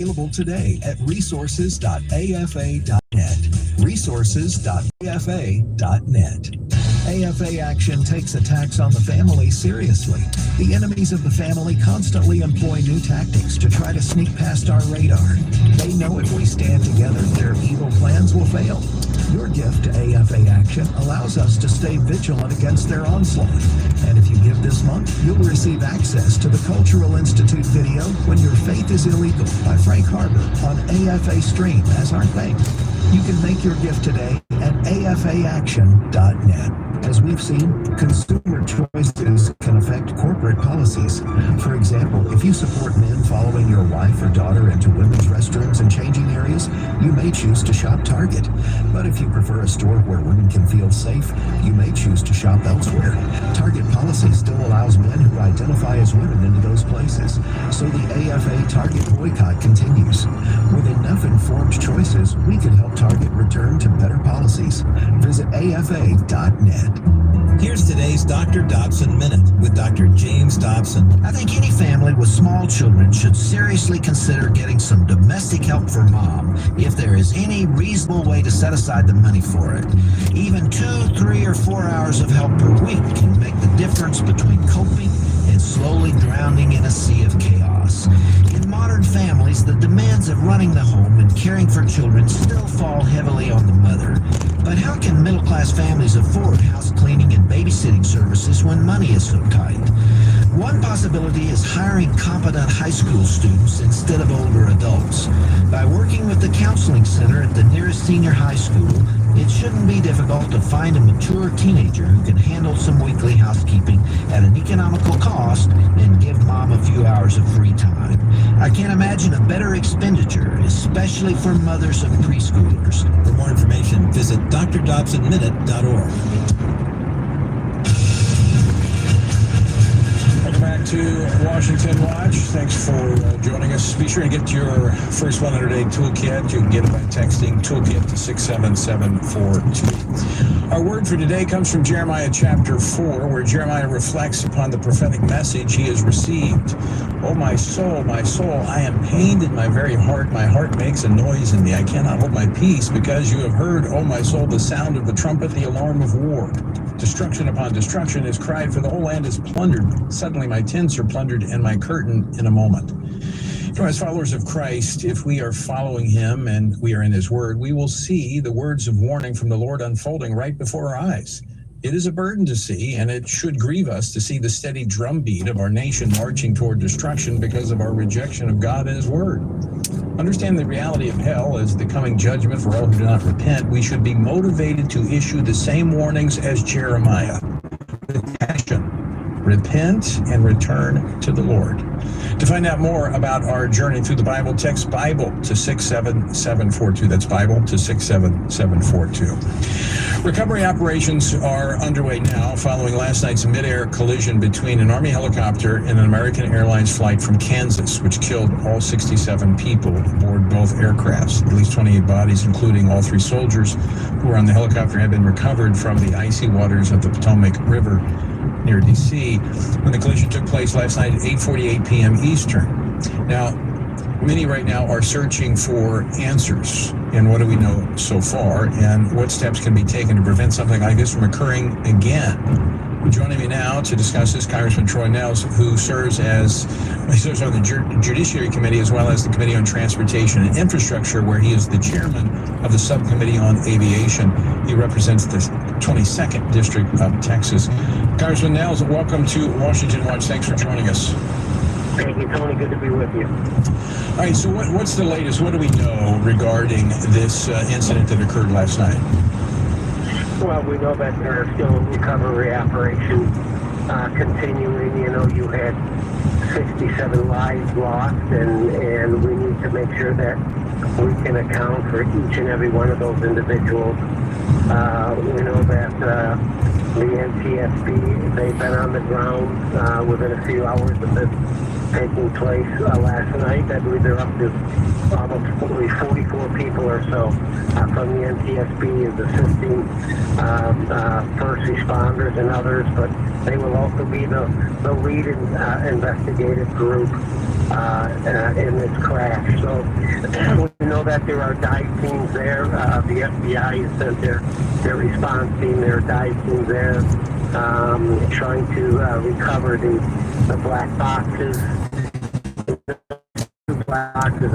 Available today at resources.afa.net. Resources.afa.net. AFA Action takes attacks on the family seriously. The enemies of the family constantly employ new tactics to try to sneak past our radar. They know if we stand together, their evil plans will fail. Your gift to AFA Action allows us to stay vigilant against their onslaught. And if you give this month, you'll receive access to the Cultural Institute video, When Your Faith is Illegal, by Frank Harbor, on AFA Stream as our thanks. You can make your gift today at afaaction.net. As we've seen, consumer choices can affect corporate policies. For example, if you support men following your wife or daughter into women's restrooms and changing areas, you may choose to shop Target. But if you prefer a store where women can feel safe, you may choose to shop elsewhere. Target policy still allows men who identify as women into those places. So the AFA Target boycott continues. With enough informed choices, we can help Target return to better policies. Visit afa.net. Here's today's Dr. Dobson Minute with Dr. James Dobson. I think any family with small children should seriously consider getting some domestic help for mom if there is any reasonable way to set aside the money for it. Even 2, 3, or 4 hours of help per week can make the difference between coping and slowly drowning in a sea of chaos. In modern families, the demands of running the home and caring for children still fall heavily on the mother. But how can middle-class families afford house cleaning and babysitting services when money is so tight? One possibility is hiring competent high school students instead of older adults. By working with the counseling center at the nearest senior high school, it shouldn't be difficult to find a mature teenager who can handle some weekly housekeeping at an economical cost and give mom a few hours of free time. I can't imagine a better expenditure, especially for mothers of preschoolers. For more information, visit drdobsonminute.org. Back to Washington Watch. Thanks for joining us. Be sure to get your first 100-day toolkit. You can get it by texting toolkit to 67742. Our word for today comes from Jeremiah chapter 4, where Jeremiah reflects upon the prophetic message he has received. Oh, my soul, I am pained in my very heart. My heart makes a noise in me. I cannot hold my peace because you have heard, oh, my soul, the sound of the trumpet, the alarm of war. Destruction upon destruction is cried, for the whole land is plundered. Suddenly my tents are plundered and my curtain in a moment. So as followers of Christ, if we are following him and we are in his word, we will see the words of warning from the Lord unfolding right before our eyes. It is a burden to see, and it should grieve us to see the steady drumbeat of our nation marching toward destruction because of our rejection of God and his word. Understand the reality of hell as the coming judgment for all who do not repent. We should be motivated to issue the same warnings as Jeremiah. With passion, repent and return to the Lord. To find out more about our journey through the Bible, text Bible to 67742. That's Bible to 67742. Recovery operations are underway now following last night's Midair collision between an Army helicopter and an American Airlines flight from Kansas, which killed all 67 people aboard both aircrafts. At least 28 bodies, including all 3 soldiers who were on the helicopter, have been recovered from the icy waters of the Potomac River near D.C. when the collision took place last night at 8:48 p.m. Eastern. Now, many right now are searching for answers. And what do we know so far? And what steps can be taken to prevent something like this from occurring again? Joining me now to discuss this, Congressman Troy Nehls, who serves on the Judiciary Committee as well as the Committee on Transportation and Infrastructure, where he is the chairman of the Subcommittee on Aviation. He represents the 22nd District of Texas. Congressman Nehls, welcome to Washington Watch. Thanks for joining us. Thank you, Tony. Good to be with you. All right, so what's the latest? What do we know regarding this incident that occurred last night? Well, we know that there are still recovery operations continuing. You know, you had 67 lives lost, and we need to make sure that we can account for each and every one of those individuals. We know that the NTSB, they've been on the ground within a few hours of this taking place last night. I believe they're up to almost 44 people or so from the NTSB is assisting first responders and others, but they will also be the lead investigative group in this crash. So we know that there are dive teams there. The FBI has sent their response team, their dive team there, trying to recover the black boxes. Black boxes